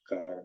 Cara.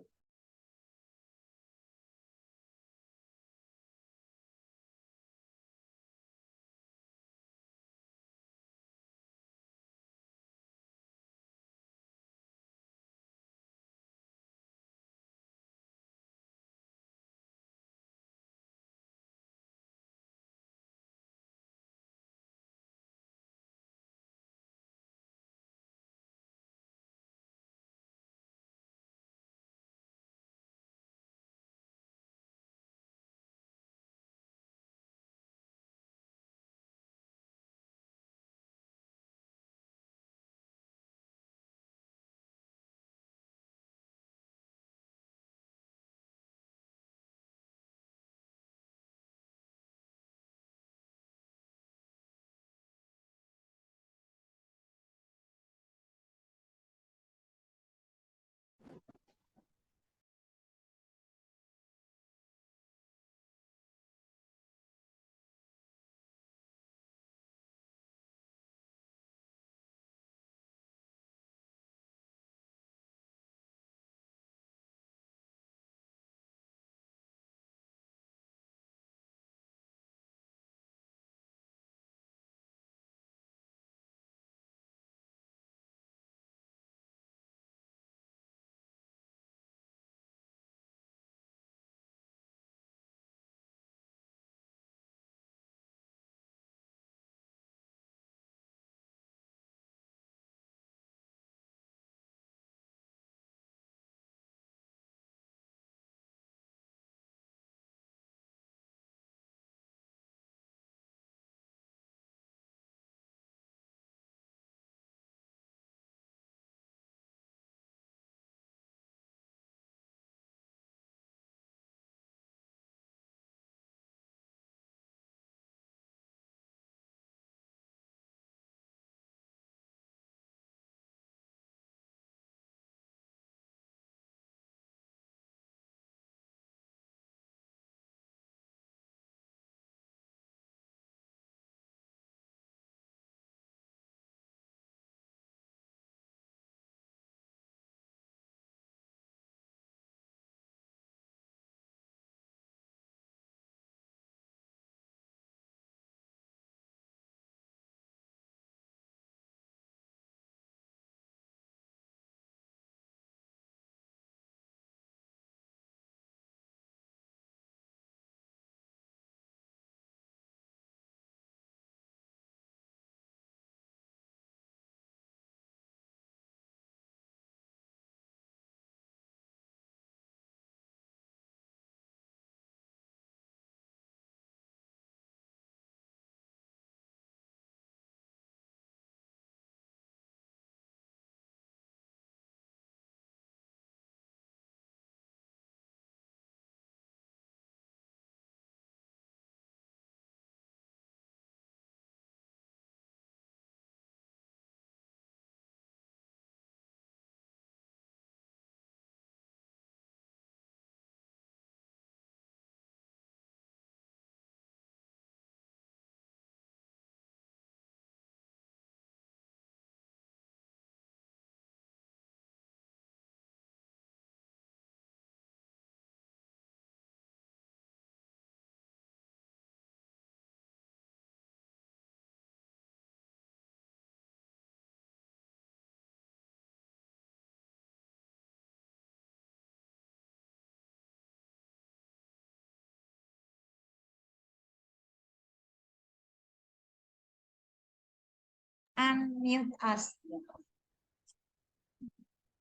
unmute us.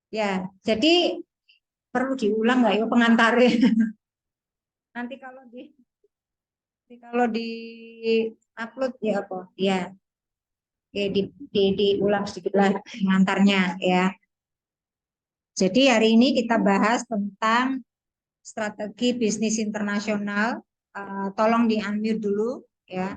Ya, jadi perlu diulang nggak ya pengantarnya? Nanti kalau di upload ya apa? Ya, oke, diulang sedikit lah pengantarnya ya. Jadi hari ini kita bahas tentang strategi bisnis internasional. Tolong di unmute dulu ya.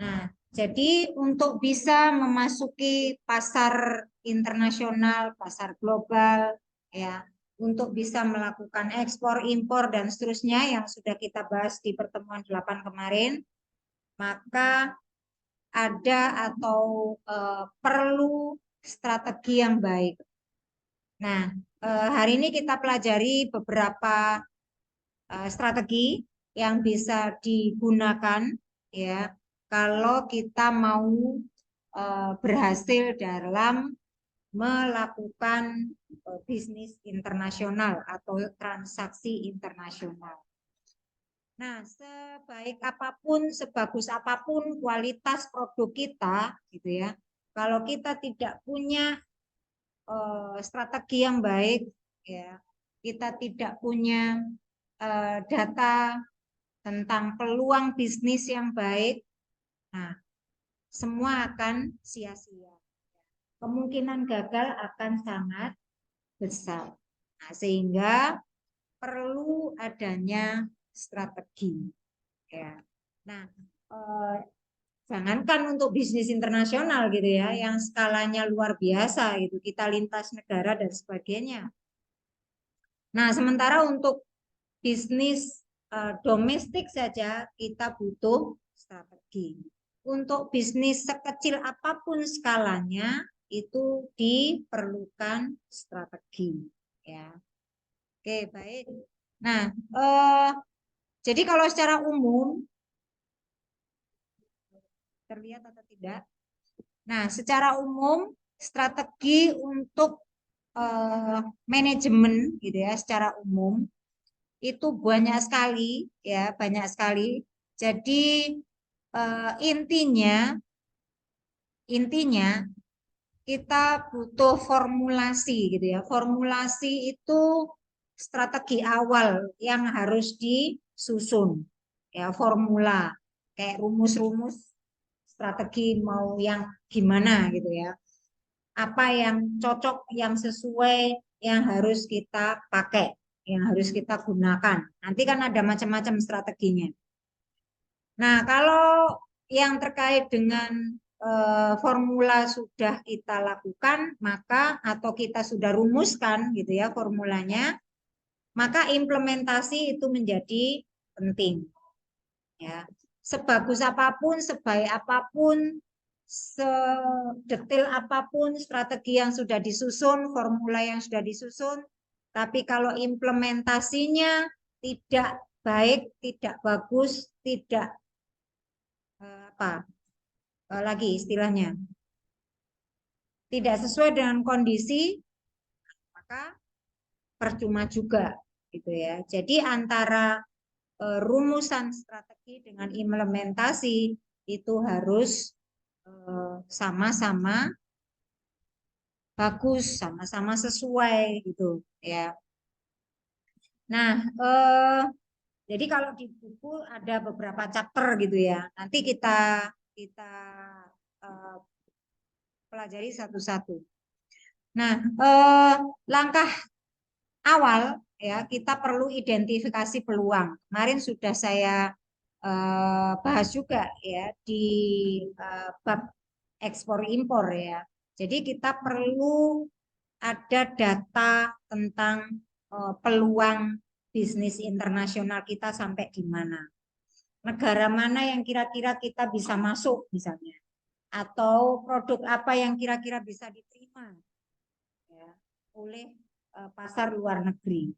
Nah, jadi untuk bisa memasuki pasar internasional, pasar global, ya, untuk bisa melakukan ekspor, impor, dan seterusnya yang sudah kita bahas di pertemuan 8 kemarin, maka ada atau perlu strategi yang baik. Nah, hari ini kita pelajari beberapa strategi yang bisa digunakan ya kalau kita mau berhasil dalam melakukan bisnis internasional atau transaksi internasional. Nah, sebaik apapun, sebagus apapun kualitas produk kita, gitu ya, kalau kita tidak punya strategi yang baik, ya, kita tidak punya data tentang peluang bisnis yang baik, nah, semua akan sia-sia. Kemungkinan gagal akan sangat besar. Nah, sehingga perlu adanya strategi. Ya. Nah, jangankan untuk bisnis internasional gitu ya, yang skalanya luar biasa gitu, kita lintas negara dan sebagainya. Nah, sementara untuk bisnis domestik saja kita butuh strategi. Untuk bisnis sekecil apapun skalanya itu diperlukan strategi. Ya, oke baik. Nah, jadi kalau secara umum terlihat atau tidak? Nah, secara umum strategi untuk manajemen gitu ya, secara umum itu banyak sekali ya, banyak sekali. Jadi intinya kita butuh formulasi gitu ya. Formulasi itu strategi awal yang harus disusun ya, formula kayak rumus-rumus strategi mau yang gimana gitu ya. Apa yang cocok, yang sesuai, yang harus kita pakai, yang harus kita gunakan. Nanti kan ada macam-macam strateginya. Nah, kalau yang terkait dengan formula sudah kita lakukan, maka atau kita sudah rumuskan gitu ya formulanya, maka implementasi itu menjadi penting. Ya, sebagus apapun, sebaik apapun, sedetail apapun strategi yang sudah disusun, formula yang sudah disusun, tapi kalau implementasinya tidak baik, tidak bagus, tidak lagi istilahnya tidak sesuai dengan kondisi, maka percuma juga gitu ya. Jadi antara rumusan strategi dengan implementasi itu harus sama-sama bagus, sama-sama sesuai gitu ya. Nah, jadi kalau di buku ada beberapa chapter gitu ya. Nanti kita pelajari satu-satu. Nah, langkah awal ya kita perlu identifikasi peluang. Kemarin sudah saya bahas juga ya di bab ekspor impor ya. Jadi kita perlu ada data tentang peluang bisnis internasional kita sampai di mana. Negara mana yang kira-kira kita bisa masuk misalnya. Atau produk apa yang kira-kira bisa diterima ya, oleh pasar luar negeri.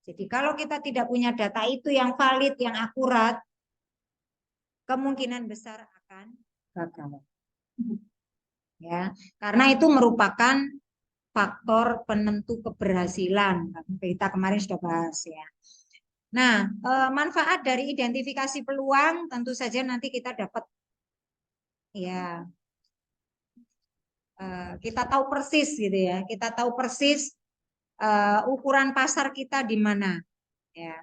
Jadi kalau kita tidak punya data itu yang valid, yang akurat, kemungkinan besar akan gagal. Ya, karena itu merupakan faktor penentu keberhasilan. Kita kemarin sudah bahas ya. Nah, manfaat dari identifikasi peluang tentu saja nanti kita dapat ya kita tahu persis gitu ya, kita tahu persis ukuran pasar kita di mana ya.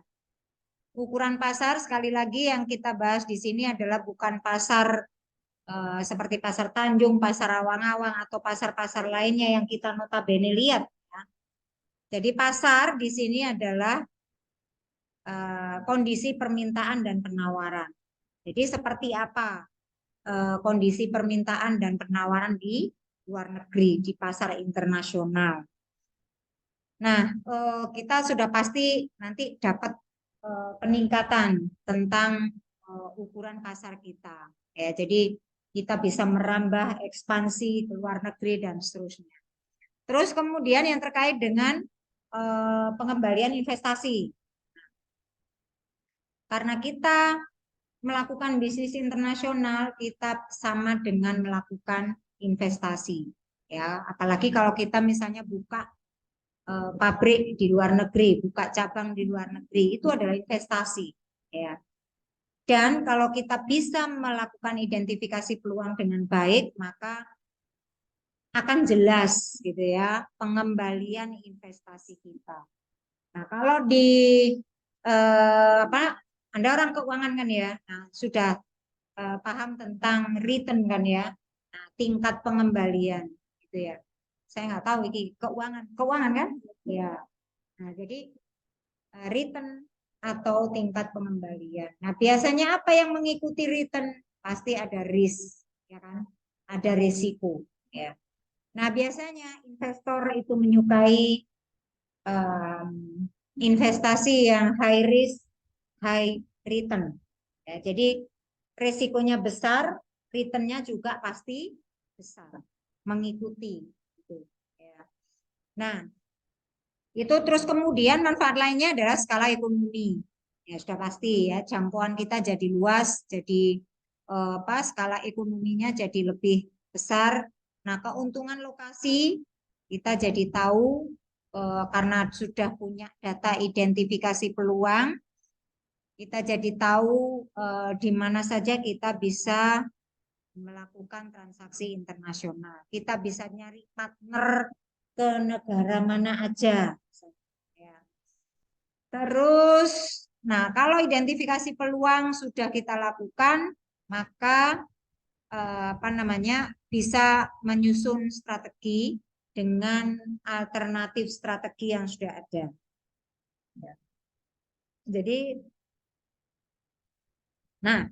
Ukuran pasar sekali lagi yang kita bahas di sini adalah bukan pasar seperti pasar Tanjung, pasar Awang-Awang atau pasar-pasar lainnya yang kita notabene lihat ya. Jadi pasar di sini adalah kondisi permintaan dan penawaran. Jadi seperti apa kondisi permintaan dan penawaran di luar negeri, di pasar internasional. Nah, kita sudah pasti nanti dapat peningkatan tentang ukuran pasar kita. Ya, jadi kita bisa merambah ekspansi ke luar negeri dan seterusnya. Terus kemudian yang terkait dengan pengembalian investasi. Karena kita melakukan bisnis internasional, kita sama dengan melakukan investasi. Ya, apalagi kalau kita misalnya buka pabrik di luar negeri, buka cabang di luar negeri, itu adalah investasi. Ya. Dan kalau kita bisa melakukan identifikasi peluang dengan baik, maka akan jelas gitu ya pengembalian investasi kita. Nah, kalau di Anda orang keuangan kan ya, nah, sudah paham tentang return kan ya, nah, tingkat pengembalian gitu ya. Saya nggak tahu ini keuangan kan? Ya. Nah, jadi return atau tingkat pengembalian. Nah, biasanya apa yang mengikuti return? Pasti ada risk, ya kan? Ada risiko, ya. Nah, biasanya investor itu menyukai um, investasi yang high risk, high return. Ya, jadi risikonya besar, returnnya juga pasti besar, mengikuti. Gitu, ya. Nah, itu terus kemudian manfaat lainnya adalah skala ekonomi. Ya sudah pasti ya, jangkauan kita jadi luas, jadi skala ekonominya jadi lebih besar. Nah, keuntungan lokasi kita jadi tahu karena sudah punya data identifikasi peluang, kita jadi tahu di mana saja kita bisa melakukan transaksi internasional. Kita bisa nyari partner ke negara mana aja. Ya. Terus, nah kalau identifikasi peluang sudah kita lakukan, maka bisa menyusun strategi dengan alternatif strategi yang sudah ada. Ya. Jadi, nah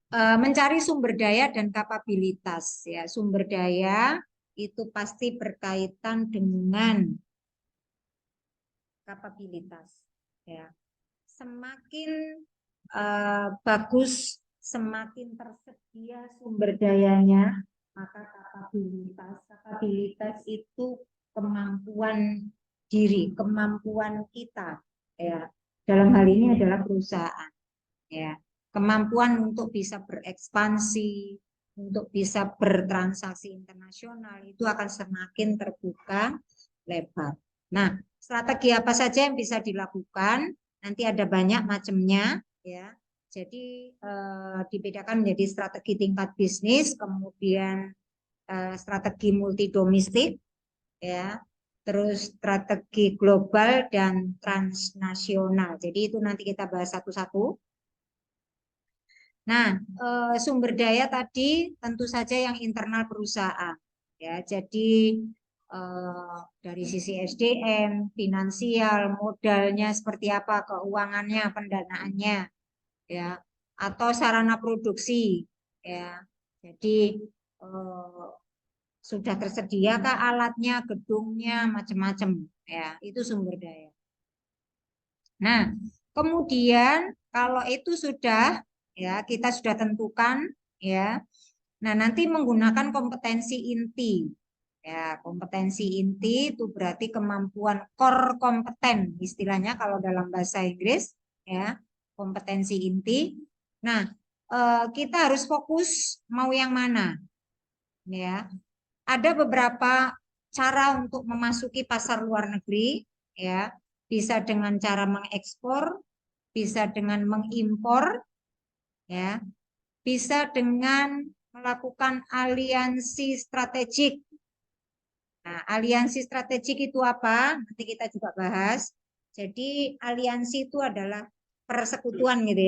mencari sumber daya dan kapabilitas ya, sumber daya itu pasti berkaitan dengan kapabilitas ya. Semakin bagus, semakin tersedia sumber dayanya, maka kapabilitas itu kemampuan diri, kemampuan kita ya. Dalam hal ini adalah perusahaan ya. Kemampuan untuk bisa berekspansi, untuk bisa bertransaksi internasional itu akan semakin terbuka lebar. Nah, strategi apa saja yang bisa dilakukan? Nanti ada banyak macamnya ya. Jadi dibedakan menjadi strategi tingkat bisnis, kemudian strategi multi domestik ya. Terus strategi global dan transnasional. Jadi itu nanti kita bahas satu-satu. Nah, sumber daya tadi tentu saja yang internal perusahaan. Ya, jadi dari sisi SDM, finansial, modalnya seperti apa, keuangannya, pendanaannya, ya, atau sarana produksi, ya. Jadi sudah tersediakah alatnya, gedungnya, macam-macam, ya, itu sumber daya. Nah, kemudian kalau itu sudah ya kita sudah tentukan ya. Nah, nanti menggunakan kompetensi inti. Ya, kompetensi inti itu berarti kemampuan core kompeten istilahnya kalau dalam bahasa Inggris ya, kompetensi inti. Nah, kita harus fokus mau yang mana ya. Ada beberapa cara untuk memasuki pasar luar negeri ya. Bisa dengan cara mengekspor, bisa dengan mengimpor ya, bisa dengan melakukan aliansi strategik Nah, aliansi strategik itu apa? Nanti kita juga bahas. Jadi aliansi itu adalah persekutuan gitu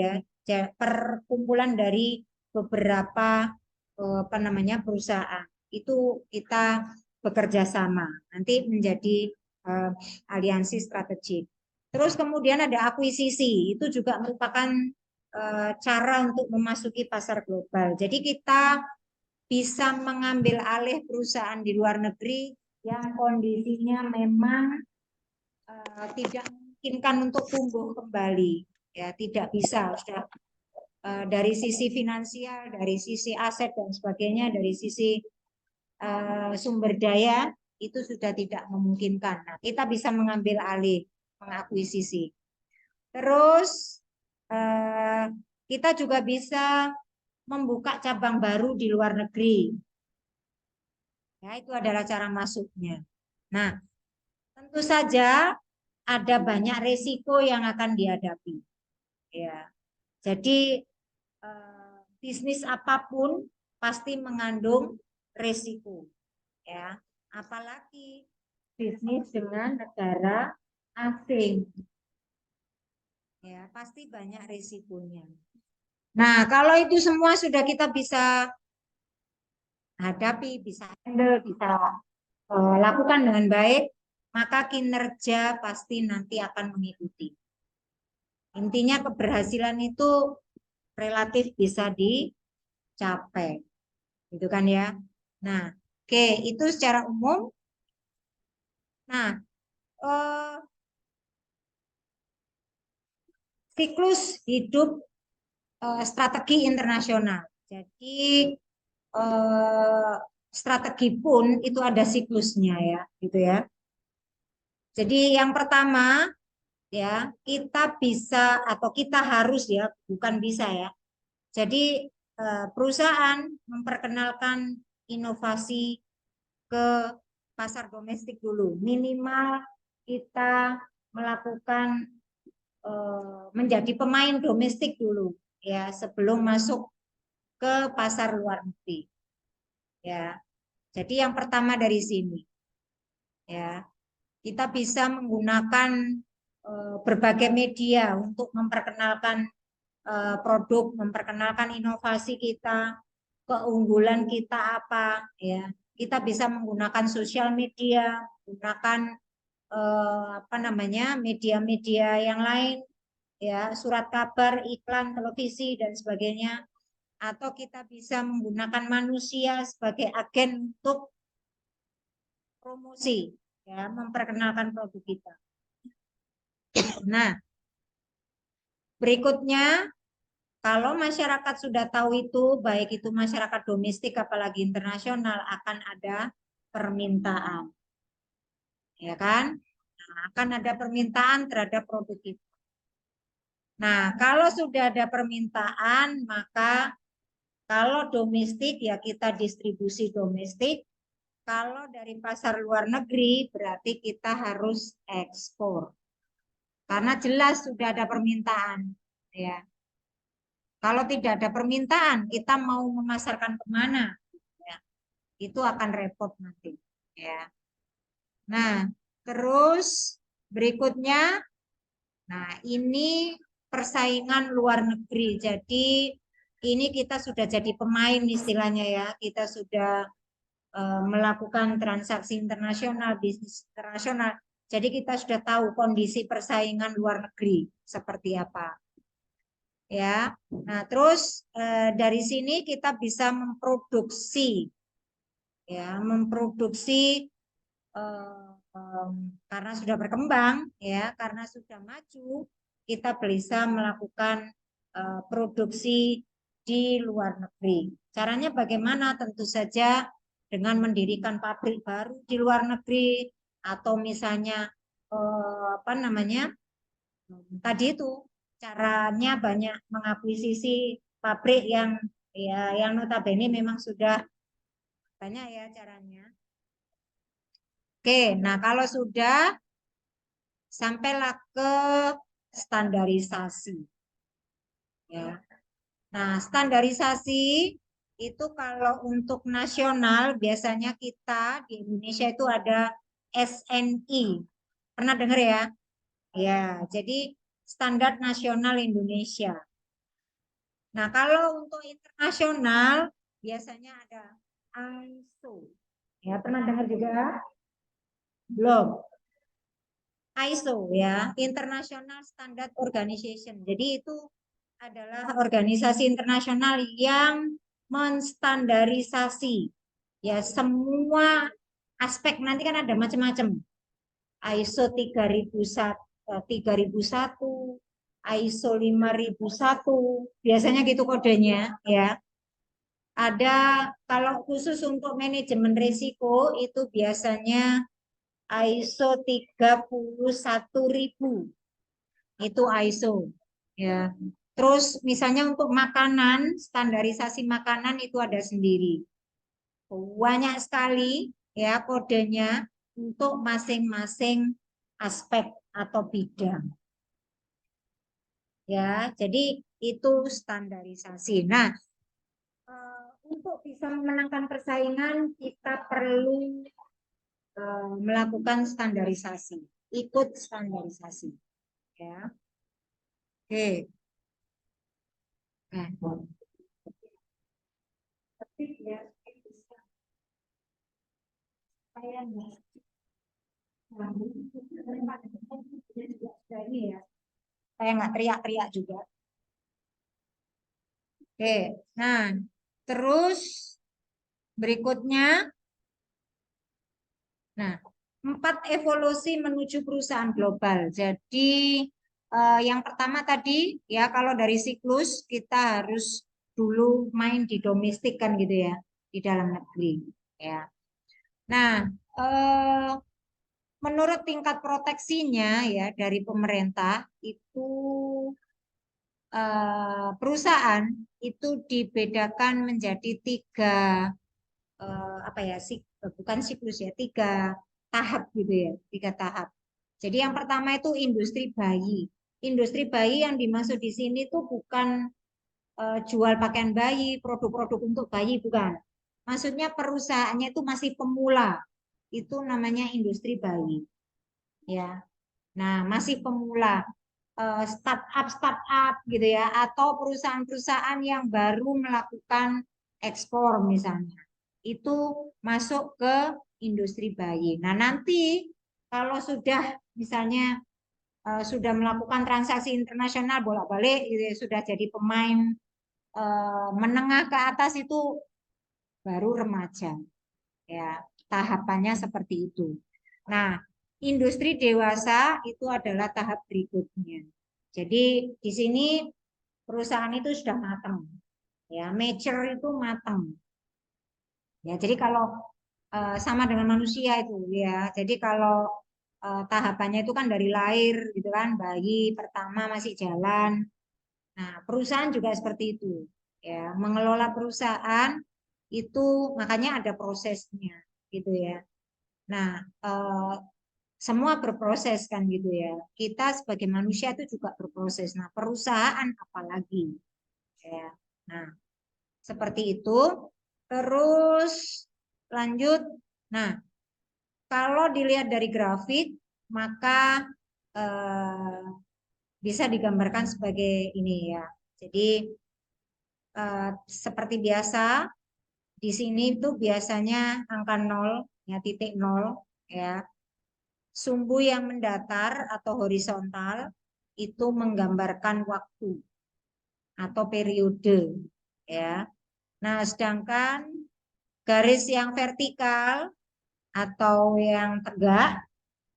ya, perkumpulan dari beberapa apa namanya perusahaan. Itu kita bekerja sama. Nanti menjadi eh, aliansi strategik. Terus kemudian ada akuisisi. Itu juga merupakan cara untuk memasuki pasar global. Jadi kita bisa mengambil alih perusahaan di luar negeri yang kondisinya memang tidak memungkinkan untuk tumbuh kembali, ya tidak bisa sudah dari sisi finansial, dari sisi aset dan sebagainya, dari sisi sumber daya itu sudah tidak memungkinkan. Nah, kita bisa mengambil alih, mengakuisisi. Terus kita juga bisa membuka cabang baru di luar negeri. Ya, itu adalah cara masuknya. Nah, tentu saja ada banyak resiko yang akan dihadapi. Ya, jadi bisnis apapun pasti mengandung resiko. Ya, apalagi bisnis dengan negara asing. Ya, pasti banyak resikonya. Nah, kalau itu semua sudah kita bisa hadapi, bisa handle, bisa lakukan dengan baik, maka kinerja pasti nanti akan mengikuti. Intinya keberhasilan itu relatif bisa dicapai, gitu kan ya. Nah, oke, itu secara umum. Nah, eh, siklus hidup strategi internasional. Jadi eh, strategi pun itu ada siklusnya ya, gitu ya. Jadi yang pertama ya kita bisa atau kita harus ya bukan bisa ya. Jadi perusahaan memperkenalkan inovasi ke pasar domestik dulu. Minimal kita melakukan menjadi pemain domestik dulu ya sebelum masuk ke pasar luar negeri ya. Jadi yang pertama dari sini ya. Kita bisa menggunakan berbagai media untuk memperkenalkan produk, memperkenalkan inovasi kita, keunggulan kita apa, ya. Kita bisa menggunakan sosial media, menggunakan apa namanya media-media yang lain, ya, surat kabar, iklan, televisi dan sebagainya. Atau kita bisa menggunakan manusia sebagai agen untuk promosi, ya, memperkenalkan produk kita. Nah, berikutnya, kalau masyarakat sudah tahu itu, baik itu masyarakat domestik apalagi internasional, akan ada permintaan. Ya kan? Nah, akan ada permintaan terhadap produk itu. Nah, kalau sudah ada permintaan, maka kalau domestik ya kita distribusi domestik. Kalau dari pasar luar negeri berarti kita harus ekspor. Karena jelas sudah ada permintaan, ya. Kalau tidak ada permintaan, kita mau memasarkan kemana? Ya, itu akan repot nanti. Ya. Nah, terus berikutnya, nah ini persaingan luar negeri. Jadi ini kita sudah jadi pemain istilahnya ya. Kita sudah melakukan transaksi internasional, bisnis internasional. Jadi kita sudah tahu kondisi persaingan luar negeri seperti apa. Ya. Nah, terus dari sini kita bisa memproduksi ya, memproduksi karena sudah berkembang ya, karena sudah maju, kita bisa melakukan produksi di luar negeri. Caranya bagaimana? Tentu saja dengan mendirikan pabrik baru di luar negeri atau misalnya apa namanya? Tadi itu caranya banyak mengakuisisi pabrik yang ya yang notabene memang sudah banyak ya caranya. Oke, nah kalau sudah sampailah ke standarisasi ya. Nah, standarisasi Itu kalau untuk nasional biasanya kita di Indonesia itu ada SNI. Pernah dengar ya? Ya, jadi Standar Nasional Indonesia. Nah, kalau untuk internasional biasanya ada ISO. Ya, pernah dengar juga? Belum. ISO ya, International Standard Organization. Jadi itu adalah organisasi internasional yang menstandarisasi ya semua aspek. Nanti kan ada macam-macam. ISO 3001, ISO 5001, biasanya gitu kodenya ya. Ada kalau khusus untuk manajemen risiko itu biasanya ISO 31.000. Itu ISO ya. Terus misalnya untuk makanan, standarisasi makanan itu ada sendiri. Banyak sekali ya kodenya untuk masing-masing aspek atau bidang. Ya, jadi itu standarisasi. Nah, untuk bisa memenangkan persaingan kita perlu melakukan standarisasi, ikut standarisasi. Ya, oke. Nah, tapi ya saya ini ya, saya nggak teriak-teriak juga. Oke, nah terus berikutnya, nah 4 evolusi menuju perusahaan global. Jadi yang pertama tadi ya kalau dari siklus kita harus dulu main di domestik kan gitu ya, di dalam negeri ya. Nah, menurut tingkat proteksinya ya dari pemerintah itu perusahaan itu dibedakan menjadi 3 apa ya bukan siklus ya 3 tahap gitu ya 3 tahap. Jadi yang pertama itu industri bayi. Industri bayi yang dimaksud di sini tuh bukan jual pakaian bayi, produk-produk untuk bayi bukan. Maksudnya perusahaannya itu masih pemula. Itu namanya industri bayi. Ya. Nah, masih pemula, startup gitu ya, atau perusahaan-perusahaan yang baru melakukan ekspor misalnya, itu masuk ke industri bayi. Nah, nanti kalau sudah misalnya sudah melakukan transaksi internasional bolak-balik, gitu ya, sudah jadi pemain menengah ke atas itu baru remaja, ya tahapannya seperti itu. Nah, industri dewasa itu adalah tahap berikutnya. Jadi di sini perusahaan itu sudah matang, ya mature itu matang. Ya, jadi kalau sama dengan manusia itu ya. Jadi kalau tahapannya itu kan dari lahir gitu kan, bayi pertama masih jalan. Nah, perusahaan juga seperti itu. Ya, mengelola perusahaan itu makanya ada prosesnya gitu ya. Nah, semua berproses kan gitu ya. Kita sebagai manusia itu juga berproses. Nah, perusahaan apalagi ya. Nah, seperti itu. Terus lanjut. Nah, kalau dilihat dari grafik, maka eh, bisa digambarkan sebagai ini ya. Jadi seperti biasa di sini itu biasanya angka 0 ya titik 0 ya. Sumbu yang mendatar atau horizontal itu menggambarkan waktu atau periode ya. Nah, sedangkan garis yang vertikal atau yang tegak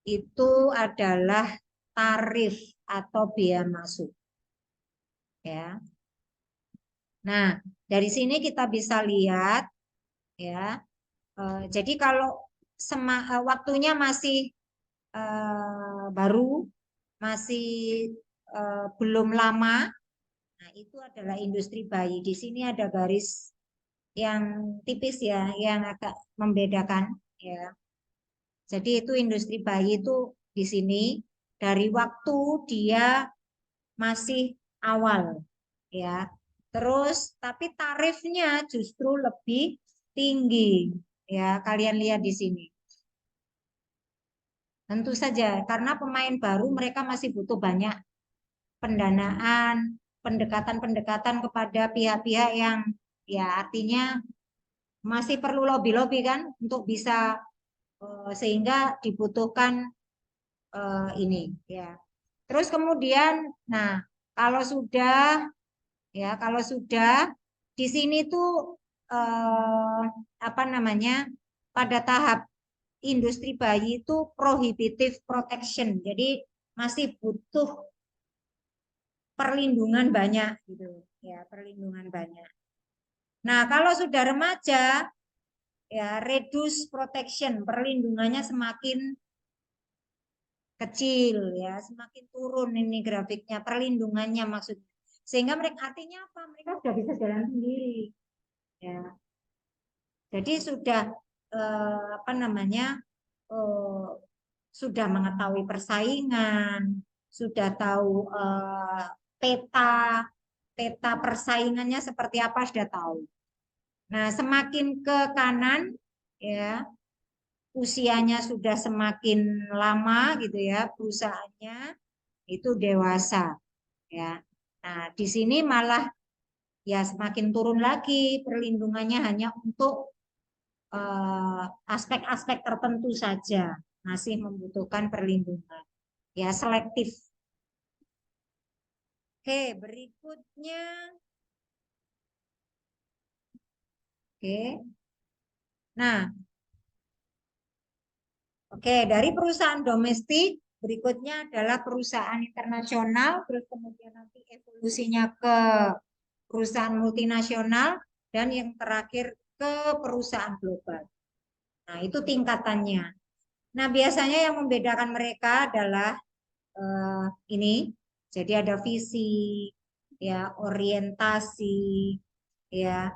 itu adalah tarif atau biaya masuk ya. Nah, dari sini kita bisa lihat ya. Jadi kalau waktunya masih baru, masih belum lama, nah itu adalah industri bayi. Di sini ada garis yang tipis ya, yang agak membedakan ya. Jadi itu industri bayi itu di sini dari waktu dia masih awal ya. Terus tapi tarifnya justru lebih tinggi. Ya, kalian lihat di sini. Tentu saja karena pemain baru mereka masih butuh banyak pendanaan, pendekatan-pendekatan kepada pihak-pihak yang ya artinya masih perlu lobby-lobby kan untuk bisa sehingga dibutuhkan ini ya. Terus kemudian, nah kalau sudah di sini tuh apa namanya pada tahap industri bayi itu prohibitive protection, jadi masih butuh perlindungan banyak gitu ya, perlindungan banyak. Nah kalau sudah remaja ya reduce protection, perlindungannya semakin kecil ya, semakin turun ini grafiknya, perlindungannya maksudnya. Sehingga mereka artinya apa? Mereka sudah bisa jalan sendiri ya. Jadi sudah apa namanya? eh, sudah mengetahui persaingan, sudah tahu peta peta persaingannya seperti apa sudah tahu. Nah, semakin ke kanan ya, usianya sudah semakin lama gitu ya, perusahaannya itu dewasa ya. Nah, di sini malah ya semakin turun lagi perlindungannya hanya untuk aspek-aspek tertentu saja masih membutuhkan perlindungan. Ya, selektif. Oke, berikutnya. Oke. Nah, oke, dari perusahaan domestik berikutnya adalah perusahaan internasional, terus kemudian nanti evolusinya ke perusahaan multinasional dan yang terakhir ke perusahaan global. Nah, itu tingkatannya. Nah, biasanya yang membedakan mereka adalah ini. Jadi ada visi, ya, orientasi, ya,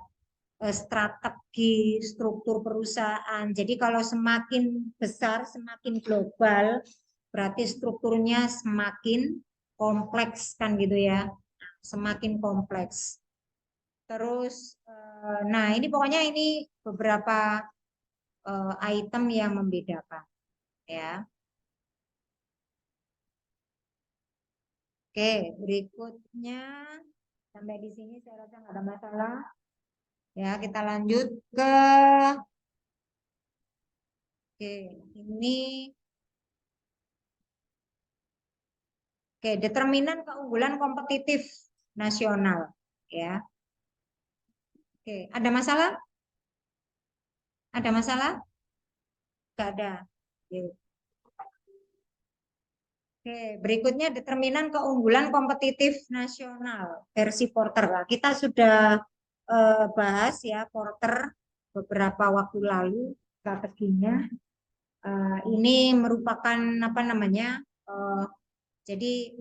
strategi, struktur perusahaan. Jadi kalau semakin besar, semakin global, berarti strukturnya semakin kompleks kan gitu ya. Semakin kompleks. Terus, nah ini pokoknya ini beberapa item yang membedakan ya. Oke, berikutnya sampai di sini saya rasa nggak ada masalah. Ya, kita lanjut ke oke, ini oke, determinan keunggulan kompetitif nasional ya. Oke, ada masalah? Ada masalah? Enggak ada. Oke. Oke, berikutnya determinan keunggulan kompetitif nasional versi Porter. Nah, kita sudah bahas ya Porter beberapa waktu lalu strateginya. Ini merupakan apa namanya? Jadi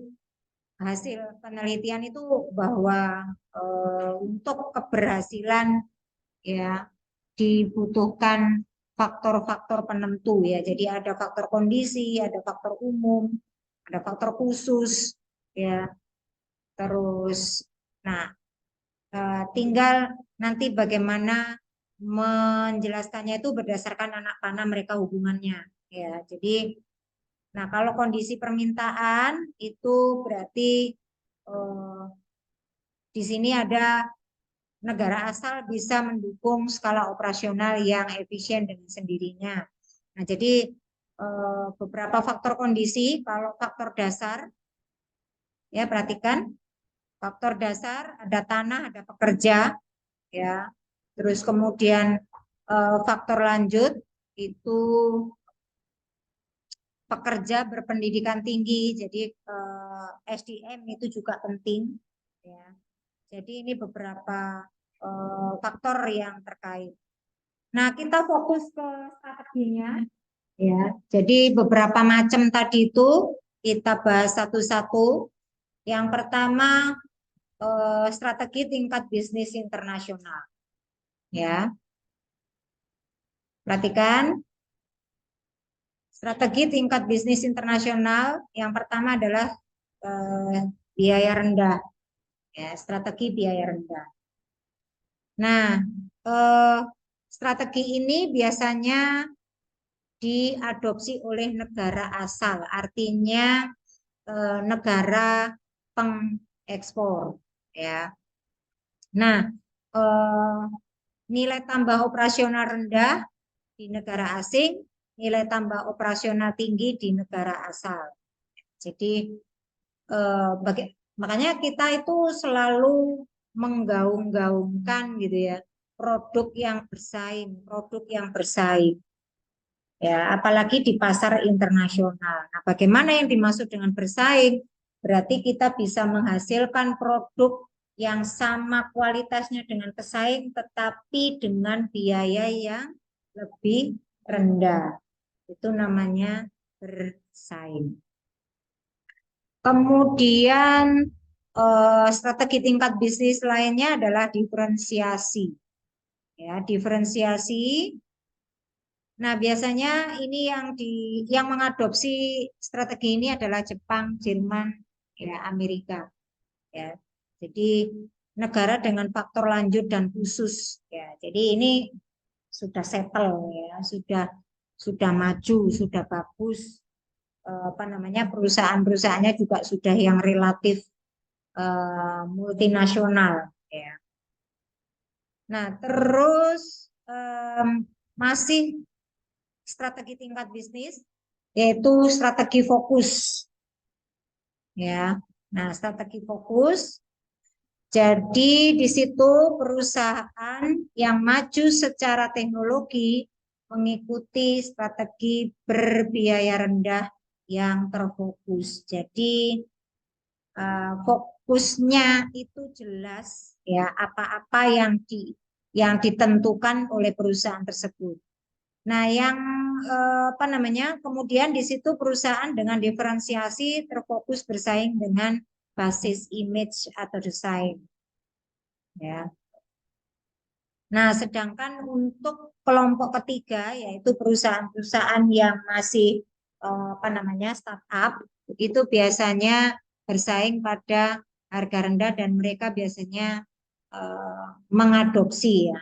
hasil penelitian itu bahwa untuk keberhasilan ya dibutuhkan faktor-faktor penentu ya. Jadi ada faktor kondisi, ada faktor umum, ada faktor khusus ya. Terus nah tinggal nanti bagaimana menjelaskannya itu berdasarkan anak panah mereka hubungannya ya. Jadi nah kalau kondisi permintaan itu berarti eh, di sini ada negara asal bisa mendukung skala operasional yang efisien dengan sendirinya. Nah, jadi beberapa faktor kondisi, kalau faktor dasar, ya perhatikan, faktor dasar ada tanah, ada pekerja, ya. Terus kemudian faktor lanjut itu pekerja berpendidikan tinggi, jadi SDM itu juga penting, ya. Jadi ini beberapa faktor yang terkait. Nah, kita fokus ke strateginya ya. Jadi beberapa macam tadi itu kita bahas satu-satu. Yang pertama strategi tingkat bisnis internasional. Ya. Perhatikan strategi tingkat bisnis internasional yang pertama adalah biaya rendah ya, strategi biaya rendah. Nah, strategi ini biasanya diadopsi oleh negara asal, artinya negara pengekspor, ya. Nah, eh, nilai tambah operasional rendah di negara asing, nilai tambah operasional tinggi di negara asal. Jadi makanya kita itu selalu menggaung-gaungkan gitu ya, produk yang bersaing. Ya, apalagi di pasar internasional. Nah, bagaimana yang dimaksud dengan bersaing? Berarti kita bisa menghasilkan produk yang sama kualitasnya dengan pesaing, tetapi dengan biaya yang lebih rendah. Itu namanya bersaing. Kemudian strategi tingkat bisnis lainnya adalah diferensiasi. Ya, diferensiasi. Nah, biasanya ini yang mengadopsi strategi ini adalah Jepang, Jerman, ya, Amerika, ya. Jadi negara dengan faktor lanjut dan khusus, ya. Jadi ini sudah settle, ya, sudah maju, sudah bagus. Apa namanya, perusahaan-perusahaannya juga sudah yang relatif multinasional, ya. Nah, terus masih strategi tingkat bisnis yaitu strategi fokus, ya. Nah, strategi fokus, jadi di situ perusahaan yang maju secara teknologi mengikuti strategi berbiaya rendah yang terfokus. Jadi fokusnya itu jelas, ya, apa-apa yang ditentukan oleh perusahaan tersebut. Nah, yang apa namanya? Kemudian di situ perusahaan dengan diferensiasi terfokus bersaing dengan basis image atau desain, ya. Nah, sedangkan untuk kelompok ketiga yaitu perusahaan-perusahaan yang masih apa namanya? Startup, itu biasanya bersaing pada harga rendah dan mereka biasanya mengadopsi, ya.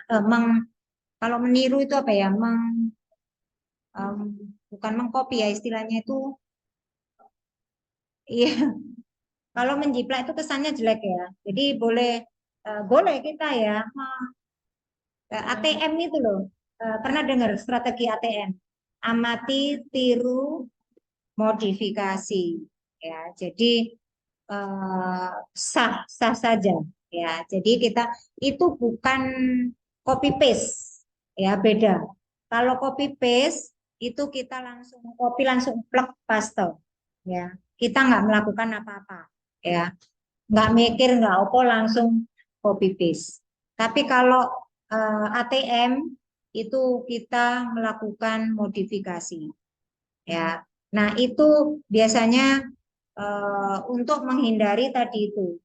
Kalau meniru itu apa ya? Em, Bukan mengcopy, ya, istilahnya itu, iya. Kalau menjiplak itu kesannya jelek, ya. Jadi boleh kita, ya, ATM itu loh. Pernah dengar strategi ATM? Amati, tiru, modifikasi, ya. Jadi sah sah saja, ya. Jadi kita itu bukan copy paste, ya, beda. Kalau copy paste itu kita langsung copy, langsung plug paste, ya. Kita nggak melakukan apa-apa, ya, nggak mikir, nggak apa, langsung copy paste. Tapi kalau ATM itu kita melakukan modifikasi, ya. Nah, itu biasanya untuk menghindari tadi itu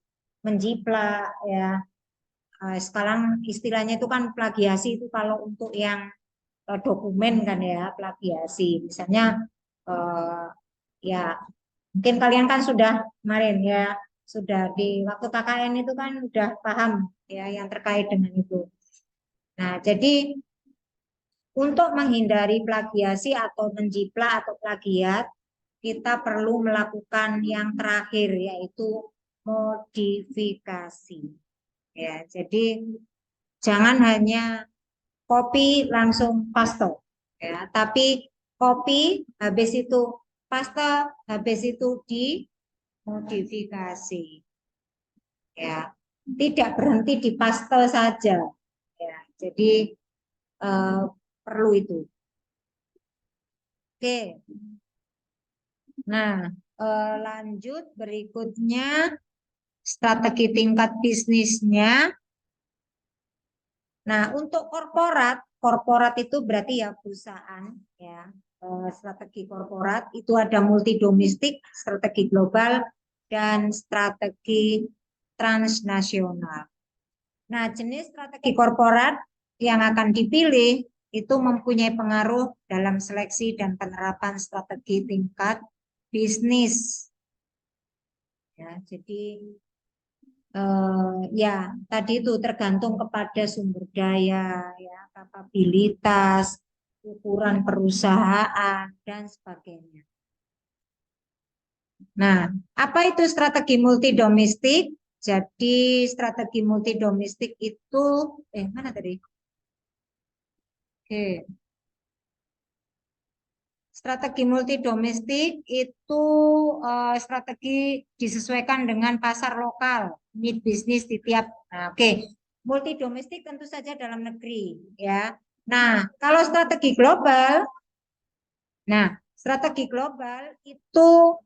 menjiplak, ya. Sekarang istilahnya itu kan plagiasi, itu kalau untuk yang dokumen kan, ya, plagiasi. Misalnya ya, mungkin kalian kan sudah kemarin, ya, sudah di waktu KKN itu kan udah paham, ya, yang terkait dengan itu. Nah, jadi untuk menghindari plagiasi atau menjiplak atau plagiat, kita perlu melakukan yang terakhir yaitu modifikasi. Ya, jadi jangan hanya copy langsung paste, ya, tapi copy habis itu paste, habis itu dimodifikasi, ya. Tidak berhenti di paste saja, ya. Jadi eh, perlu itu. Oke. Nah, lanjut berikutnya strategi tingkat bisnisnya. Nah, untuk korporat itu berarti ya perusahaan, ya. Strategi korporat itu ada multi domestik, strategi global, dan strategi transnasional. Nah, jenis strategi korporat yang akan dipilih itu mempunyai pengaruh dalam seleksi dan penerapan strategi tingkat bisnis. Ya, jadi Ya, tadi itu tergantung kepada sumber daya, ya, kapabilitas, ukuran perusahaan, dan sebagainya. Nah, apa itu strategi multi domestik? Jadi strategi multi domestik itu, mana tadi? Oke, strategi multi domestik itu strategi disesuaikan dengan pasar lokal, need bisnis di tiap. Nah, oke, multi domestik tentu saja dalam negeri, ya. Nah, kalau strategi global, nah strategi global itu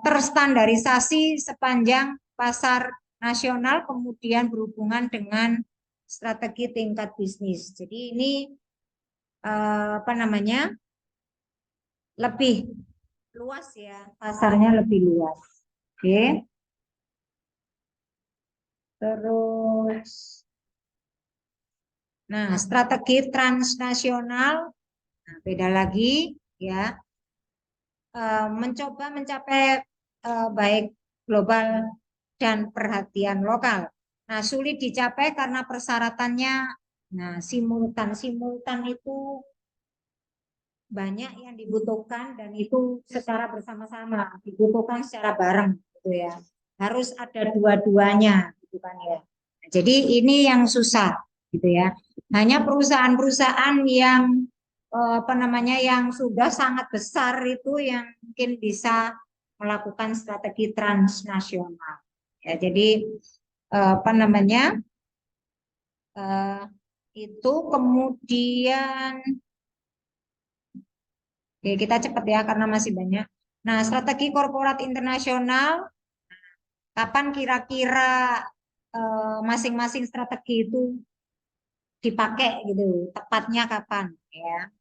terstandarisasi sepanjang pasar nasional, kemudian berhubungan dengan strategi tingkat bisnis. Jadi ini apa namanya? Lebih luas ya, pasarnya lebih luas. Oke, terus, nah strategi transnasional, nah, beda lagi ya, mencoba mencapai baik global dan perhatian lokal. Nah, sulit dicapai karena persyaratannya, nah simultan, simultan itu banyak yang dibutuhkan dan itu secara bersama-sama, dibutuhkan secara bareng gitu ya. Harus ada dua-duanya gitu kan ya. Jadi ini yang susah gitu ya. Hanya perusahaan-perusahaan yang apa namanya yang sudah sangat besar itu yang mungkin bisa melakukan strategi transnasional. Ya, jadi apa namanya eh, itu kemudian. Oke, kita cepat ya karena masih banyak. Nah, strategi korporat internasional, kapan kira-kira masing-masing strategi itu dipakai gitu, tepatnya kapan ya.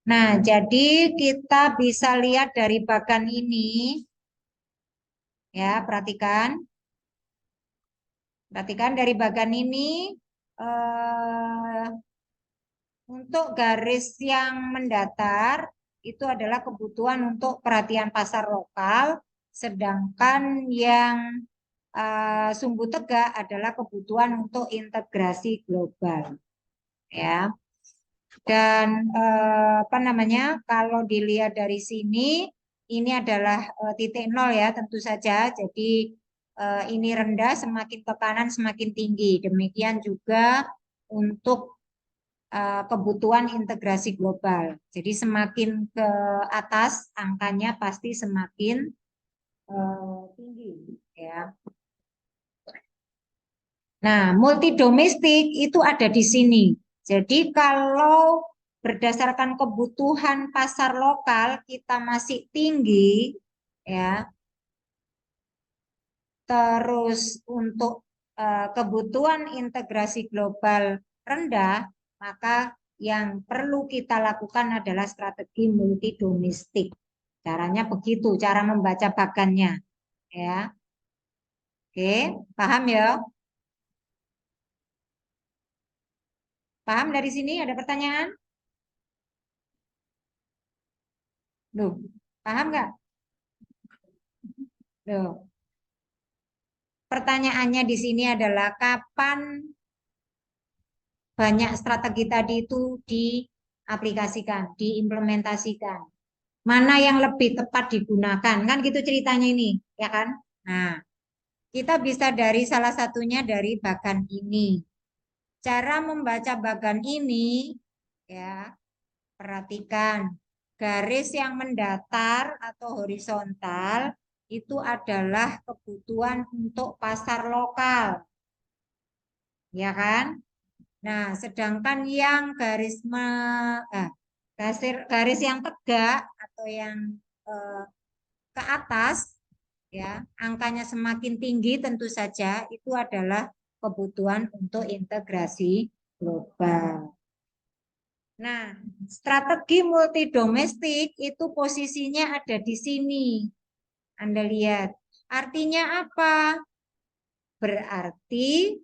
Nah, jadi kita bisa lihat dari bagan ini ya, perhatikan. Perhatikan dari bagan ini eh, untuk garis yang mendatar itu adalah kebutuhan untuk perhatian pasar lokal, sedangkan yang sumbu tegak adalah kebutuhan untuk integrasi global, ya. Dan apa namanya? Kalau dilihat dari sini, ini adalah titik nol ya, tentu saja. Jadi ini rendah, semakin ke kanan semakin tinggi. Demikian juga untuk kebutuhan integrasi global. Jadi semakin ke atas angkanya pasti semakin tinggi, ya. Nah, multi domestik itu ada di sini. Jadi kalau berdasarkan kebutuhan pasar lokal kita masih tinggi, ya. Terus untuk kebutuhan integrasi global rendah, maka yang perlu kita lakukan adalah strategi multi domestik. Caranya begitu, cara membaca bagannya, ya. Oke, paham ya? Paham dari sini ada pertanyaan? Loh, paham nggak? Loh, pertanyaannya di sini adalah kapan banyak strategi tadi itu diaplikasikan, diimplementasikan. Mana yang lebih tepat digunakan? Kan gitu ceritanya ini, ya kan? Nah, kita bisa dari salah satunya dari bagan ini. Cara membaca bagan ini, ya, perhatikan garis yang mendatar atau horizontal itu adalah kebutuhan untuk pasar lokal, ya kan? Nah, sedangkan yang garis yang tegak atau yang eh, ke atas, ya, angkanya semakin tinggi tentu saja itu adalah kebutuhan untuk integrasi global. Nah, strategi multi domestik itu posisinya ada di sini. Anda lihat. Artinya apa? Berarti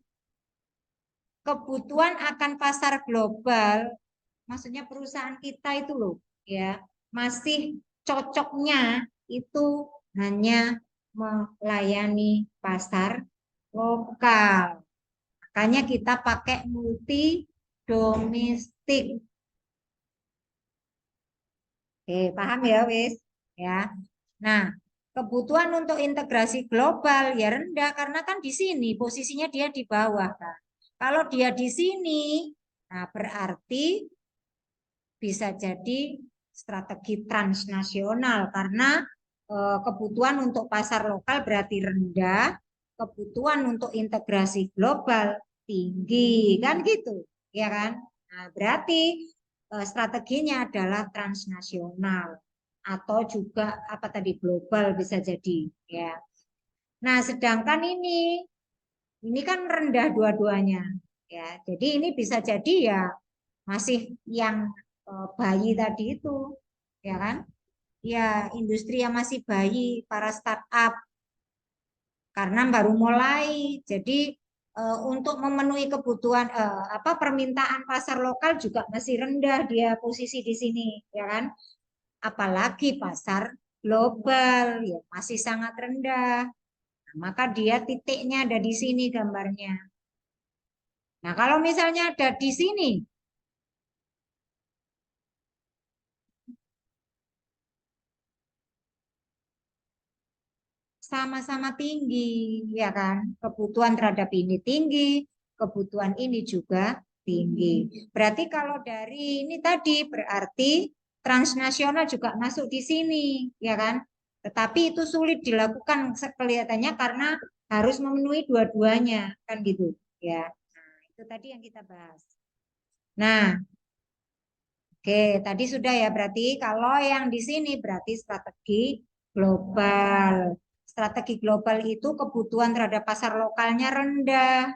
kebutuhan akan pasar global, maksudnya perusahaan kita itu loh, ya, masih cocoknya itu hanya melayani pasar lokal. Makanya kita pakai multi domestik. Oke, paham ya, wis? Ya. Nah, kebutuhan untuk integrasi global ya rendah karena kan di sini posisinya dia di bawah kan. Kalau dia di sini, nah berarti bisa jadi strategi transnasional karena kebutuhan untuk pasar lokal berarti rendah, kebutuhan untuk integrasi global tinggi, kan gitu, ya kan? Nah, berarti strateginya adalah transnasional atau juga apa tadi global bisa jadi, ya. Nah, sedangkan ini kan rendah dua-duanya, ya. Jadi ini bisa jadi ya masih yang bayi tadi itu, ya kan? Ya, industri yang masih bayi, para startup karena baru mulai. Jadi untuk memenuhi kebutuhan apa permintaan pasar lokal juga masih rendah dia posisi di sini, ya kan? Apalagi pasar global ya masih sangat rendah. Nah, maka dia titiknya ada di sini gambarnya. Nah, kalau misalnya ada di sini sama-sama tinggi, ya kan? Kebutuhan terhadap ini tinggi, kebutuhan ini juga tinggi. Berarti kalau dari ini tadi berarti transnasional juga masuk di sini, ya kan? Tetapi itu sulit dilakukan kelihatannya karena harus memenuhi dua-duanya, kan gitu, ya. Nah, itu tadi yang kita bahas. Nah, oke, tadi sudah ya berarti kalau yang di sini berarti strategi global. Strategi global itu kebutuhan terhadap pasar lokalnya rendah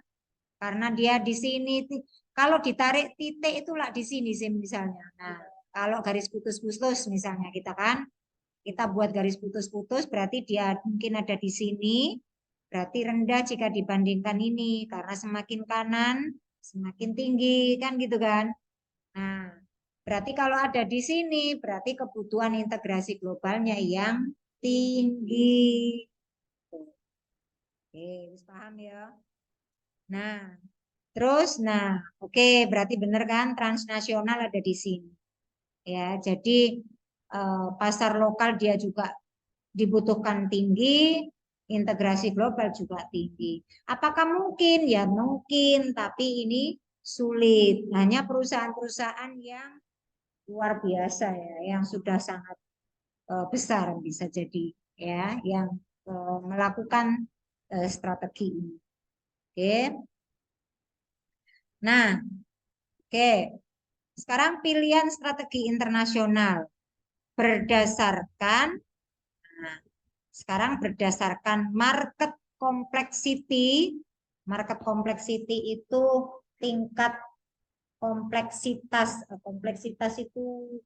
karena dia di sini. Kalau ditarik titik itulah di sini sih misalnya. Nah, kalau garis putus-putus misalnya kita buat garis putus-putus berarti dia mungkin ada di sini. Berarti rendah jika dibandingkan ini karena semakin kanan semakin tinggi kan gitu kan. Nah, berarti kalau ada di sini, berarti kebutuhan integrasi globalnya yang tinggi. Oke, harus paham ya. Nah, terus, nah, oke, berarti benar kan transnasional ada di sini. Ya, jadi pasar lokal dia juga dibutuhkan tinggi, integrasi global juga tinggi. Apakah mungkin? Ya mungkin, tapi ini sulit. Hanya perusahaan-perusahaan yang luar biasa ya, yang sudah sangat besar bisa jadi ya, yang melakukan strategi ini. Oke. Nah, oke. Sekarang pilihan strategi internasional berdasarkan nah, sekarang berdasarkan market complexity. Market complexity itu tingkat kompleksitas. Kompleksitas itu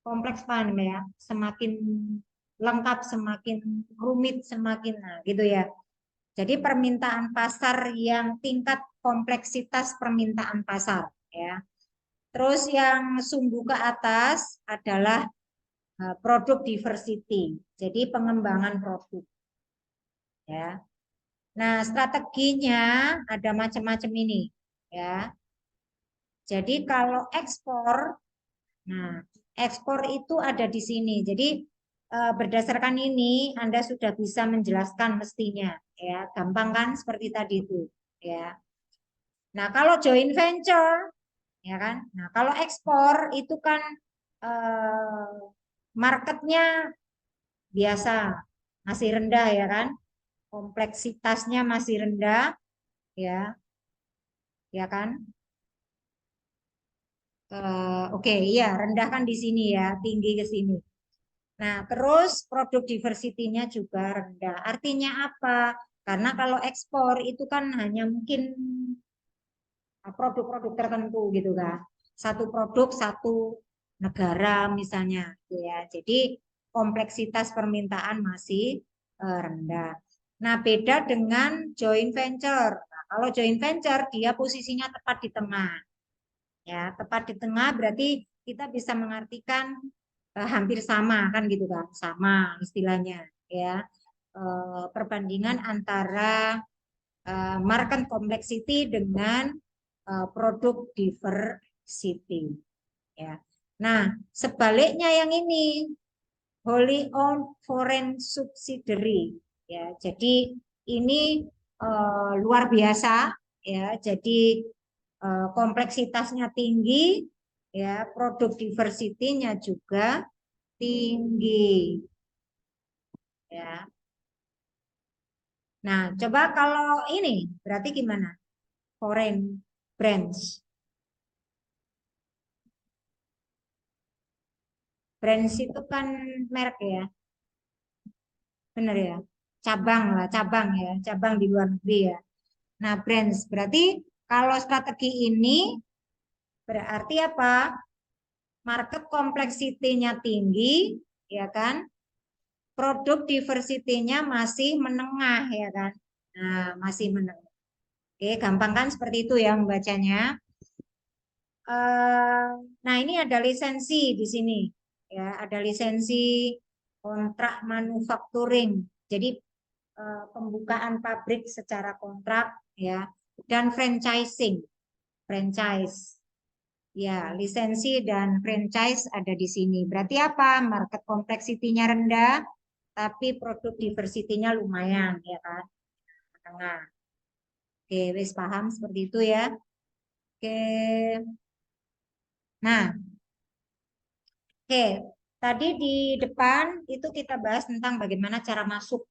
kompleks apa ya? Semakin lengkap, semakin rumit, semakin nah, gitu ya. Jadi permintaan pasar yang tingkat kompleksitas permintaan pasar ya. Terus yang sumbu ke atas adalah produk diversity. Jadi pengembangan produk ya. Nah, strateginya ada macam-macam ini ya. Jadi kalau ekspor, nah ekspor itu ada di sini. Jadi berdasarkan ini Anda sudah bisa menjelaskan mestinya ya. Gampang kan seperti tadi itu ya. Nah, kalau joint venture ya kan. Nah, kalau ekspor itu kan eh, marketnya biasa masih rendah ya kan. Kompleksitasnya masih rendah ya, ya kan. Oke, iya rendah kan di sini ya, tinggi ke sini. Nah, terus produk diversity-nya juga rendah. Artinya apa? Karena kalau ekspor itu kan hanya mungkin produk-produk tertentu gitu kan. Satu produk satu negara misalnya gitu ya. Jadi kompleksitas permintaan masih rendah. Nah, beda dengan joint venture. Nah, kalau joint venture dia posisinya tepat di tengah. Ya, tepat di tengah berarti kita bisa mengartikan hampir sama kan gitu kan. Sama istilahnya ya. Perbandingan antara market complexity dengan produk diversity. Ya. Nah, sebaliknya yang ini wholly owned foreign subsidiary. Ya, jadi ini luar biasa. Ya, jadi kompleksitasnya tinggi. Ya, produk diversity-nya juga tinggi. Ya. Nah, coba kalau ini berarti gimana? Foreign branch. Branch itu kan merek ya, benar ya? Cabang lah, cabang ya, cabang di luar negeri ya. Nah, branch berarti kalau strategi ini berarti apa? Market complexity-nya tinggi, ya kan? Produk diversity-nya masih menengah, ya kan? Nah, masih menengah. Oke, gampang kan seperti itu ya membacanya. Nah, ini ada lisensi di sini. Ya, ada lisensi kontrak manufacturing. Jadi pembukaan pabrik secara kontrak ya dan franchising. Franchise. Ya, lisensi dan franchise ada di sini. Berarti apa? Market complexity-nya rendah, tapi produk diversity-nya lumayan, ya kan? Tengah. Oke, wis paham seperti itu ya. Oke. Nah, oke. Tadi di depan itu kita bahas tentang bagaimana cara masuk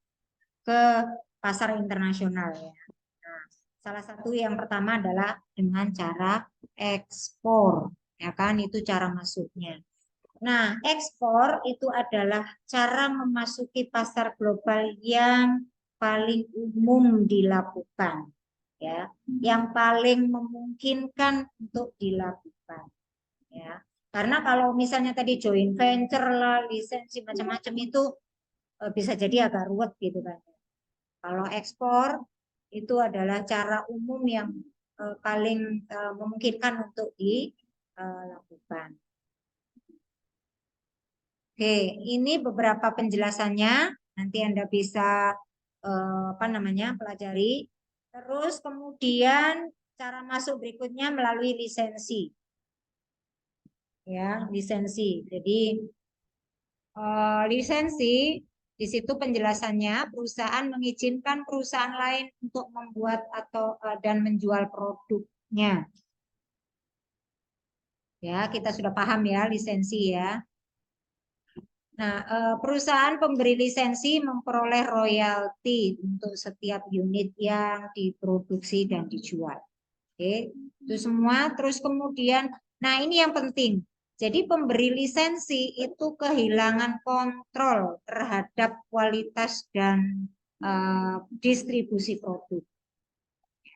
ke pasar internasional ya. Nah, salah satu yang pertama adalah dengan cara ekspor, ya kan? Itu cara masuknya. Nah, ekspor itu adalah cara memasuki pasar global yang paling umum dilakukan, ya, yang paling memungkinkan untuk dilakukan, ya. Karena kalau misalnya tadi joint venture lah, lisensi macam-macam itu bisa jadi agak ruwet gitu kan. Kalau ekspor itu adalah cara umum yang paling memungkinkan untuk dilakukan. Oke, ini beberapa penjelasannya. Nanti Anda bisa apa namanya pelajari. Terus kemudian cara masuk berikutnya melalui lisensi, ya lisensi. Jadi lisensi di situ penjelasannya perusahaan mengizinkan perusahaan lain untuk membuat atau dan menjual produknya. Ya, kita sudah paham ya lisensi ya. Nah, perusahaan pemberi lisensi memperoleh royalti untuk setiap unit yang diproduksi dan dijual. Oke, itu semua. Terus kemudian, nah ini yang penting. Jadi pemberi lisensi itu kehilangan kontrol terhadap kualitas dan distribusi produk.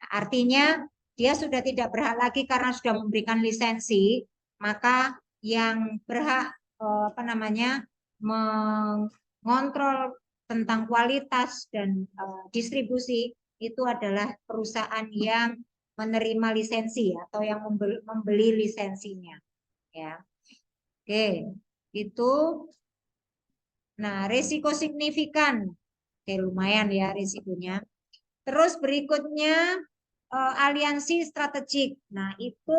Artinya dia sudah tidak berhak lagi karena sudah memberikan lisensi, maka yang berhak apa namanya mengontrol tentang kualitas dan distribusi itu adalah perusahaan yang menerima lisensi atau yang membeli lisensinya, ya. Oke, itu. Nah, risiko signifikan. Oke, lumayan ya risikonya. Terus berikutnya aliansi strategik. Nah, itu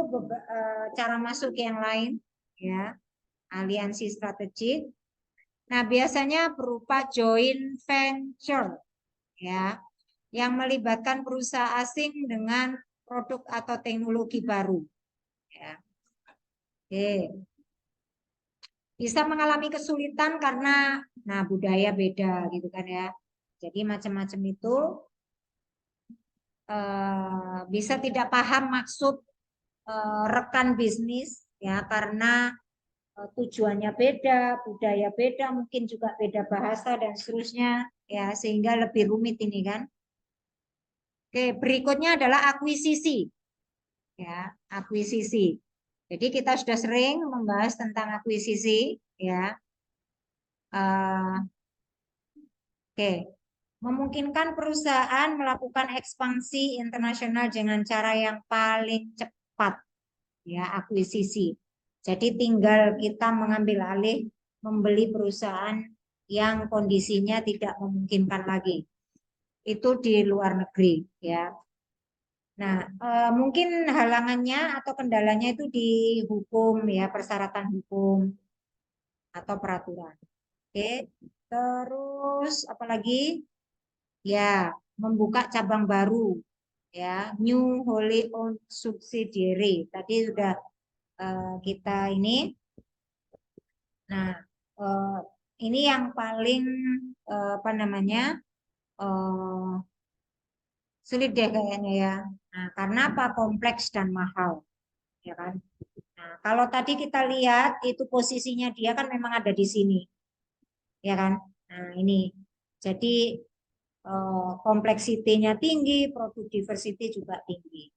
cara masuk yang lain ya. Aliansi strategik. Nah, biasanya berupa joint venture ya, yang melibatkan perusahaan asing dengan produk atau teknologi baru ya. Oke. Bisa mengalami kesulitan karena nah budaya beda gitu kan ya. Jadi macam-macam itu bisa tidak paham maksud rekan bisnis ya karena tujuannya beda, budaya beda, mungkin juga beda bahasa dan seterusnya ya sehingga lebih rumit ini kan. Oke, berikutnya adalah akuisisi ya, akuisisi. Jadi kita sudah sering membahas tentang akuisisi ya. Oke, memungkinkan perusahaan melakukan ekspansi internasional dengan cara yang paling cepat ya, akuisisi. Jadi tinggal kita mengambil alih membeli perusahaan yang kondisinya tidak memungkinkan lagi. itu di luar negeri ya. Nah, mungkin halangannya atau kendalanya itu di hukum ya, persyaratan hukum atau peraturan. Oke, terus apalagi? Ya, membuka cabang baru ya, new wholly owned subsidiary. Tadi sudah kita ini. Nah, eh, ini yang paling apa namanya eh, sulit deh kayaknya ya. Nah, karena apa? Kompleks dan mahal, ya kan? Nah, kalau tadi kita lihat itu posisinya dia kan memang ada di sini, ya kan? Nah, ini jadi kompleksitinya tinggi, produk diversity juga tinggi.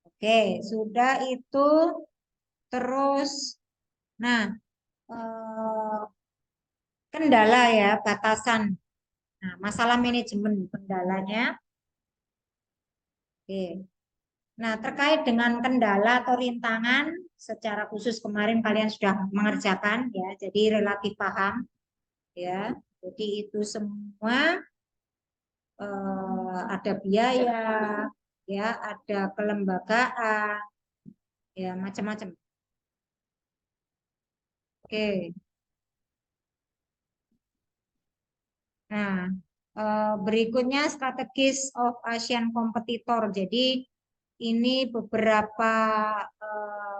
Oke, sudah itu terus. Nah, eh, kendala ya, batasan. Nah, masalah manajemen kendalanya. Oke. Nah, terkait dengan kendala atau rintangan, secara khusus kemarin kalian sudah mengerjakan ya, jadi relatif paham ya. Jadi itu semua ada biaya, ya, ada kelembagaan, ya macam-macam. Oke. Nah, berikutnya strategis of Asian competitor. Jadi ini beberapa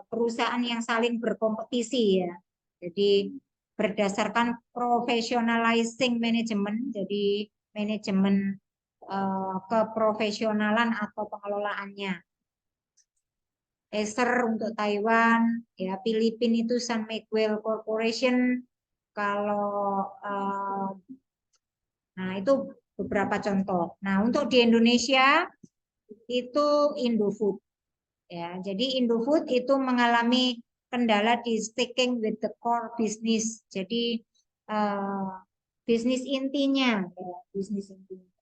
perusahaan yang saling berkompetisi ya. Jadi berdasarkan professionalizing management, jadi manajemen keprofesionalan atau pengelolaannya. Acer untuk Taiwan, ya Filipina itu Sun Miguel Corporation. Kalau nah itu beberapa contoh. Nah untuk di Indonesia itu Indofood. Ya, jadi Indofood itu mengalami kendala di sticking with the core business. Jadi uh, bisnis intinya, ya, bisnis intinya.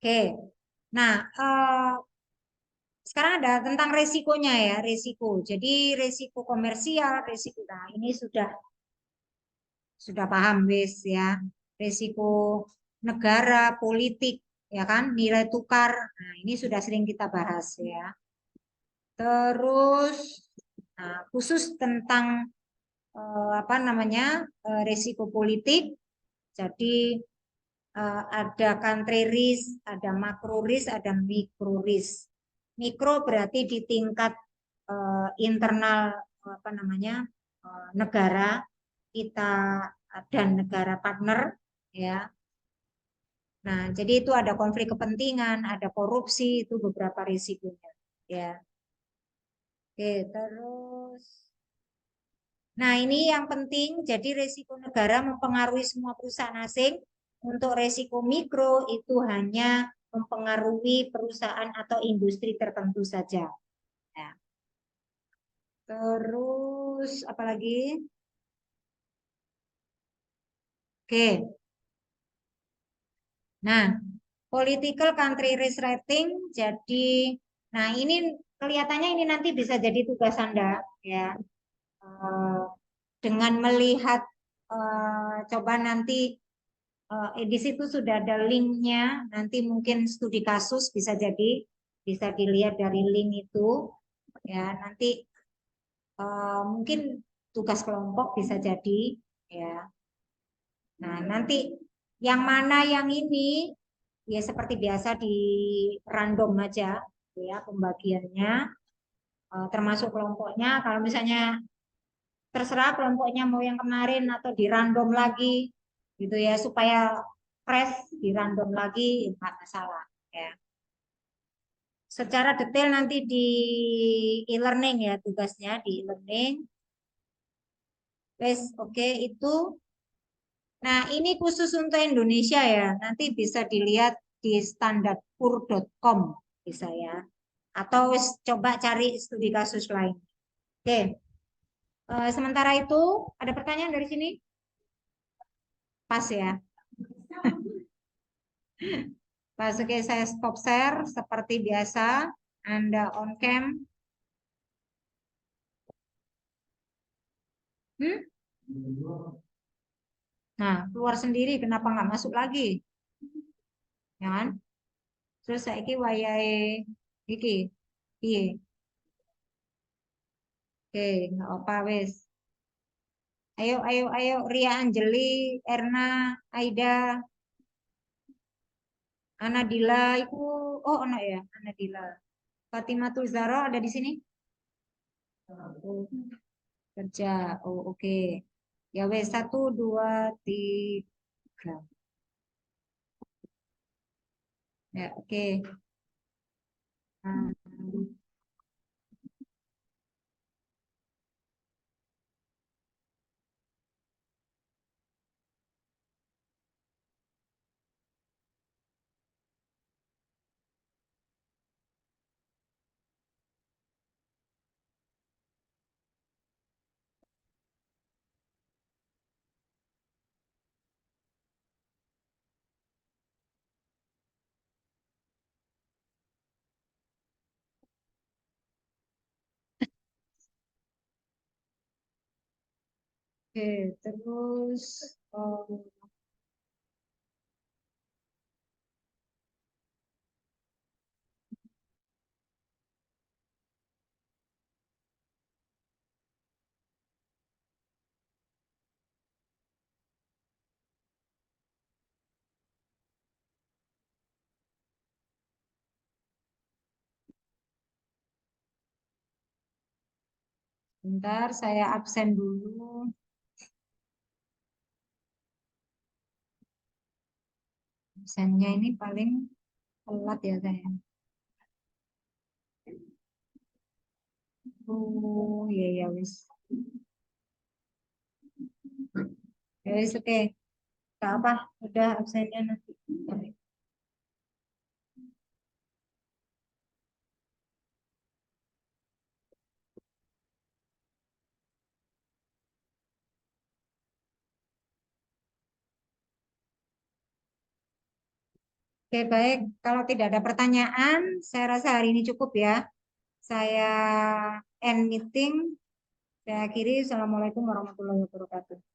Oke. Nah, sekarang ada tentang resikonya ya, resiko. Jadi resiko komersial, resiko. Nah, ini sudah paham wis ya. Resiko negara, politik, ya kan, nilai tukar. Nah, ini sudah sering kita bahas ya. Terus nah, khusus tentang apa namanya resiko politik. Jadi ada country risk, ada macro risk, ada micro risk. Mikro berarti di tingkat internal apa namanya negara kita dan negara partner ya. Nah, jadi itu ada konflik kepentingan, ada korupsi, itu beberapa risikonya ya. Oke, terus nah, ini yang penting. Jadi risiko negara mempengaruhi semua perusahaan asing. Untuk risiko mikro itu hanya mempengaruhi perusahaan atau industri tertentu saja. Ya. Terus apalagi? Oke. Nah, political country risk rating. Jadi, nah ini kelihatannya ini nanti bisa jadi tugas Anda ya. Eh, dengan melihat coba nanti di situ sudah ada linknya, nanti mungkin studi kasus bisa dilihat dari link itu ya. Nanti mungkin tugas kelompok bisa jadi ya. Nah, nanti yang mana yang ini ya seperti biasa di random aja ya pembagiannya, termasuk kelompoknya. Kalau misalnya terserah kelompoknya mau yang kemarin atau di random lagi gitu ya supaya fresh di random lagi nggak masalah ya. Secara detail nanti di e-learning ya tugasnya di e-learning. Wes oke itu. Nah, ini khusus untuk Indonesia ya. Nanti bisa dilihat di standardpur.com bisa ya. Atau coba cari studi kasus lain. Oke. Sementara itu ada pertanyaan dari sini? Pas ya. Pas oke saya stop share seperti biasa. Anda on cam. Hmm? Nah, keluar sendiri, kenapa nggak masuk lagi? Ya kan? Terus saiki wayahe iki. Piye? Oke, nggak apa wes. Ayo, ayo, ayo, Ria Anjeli, Erna, Aida, Anadila, itu, oh, anak ya, Anadila. Fatimatul Zahra ada di sini? Oh, kerja. Oh, oke. Ya wes, satu, dua, tiga. Ya, oke. Hmm, oke, terus, oh, bentar, saya absen dulu. Absennya ini paling telat ya saya. Oh, iya, ya wes. Ya wes, oke. Gak apa, udah absennya nanti. Oke, baik. Kalau tidak ada pertanyaan, saya rasa hari ini cukup ya. Saya end meeting. Saya akhiri. Assalamualaikum warahmatullahi wabarakatuh.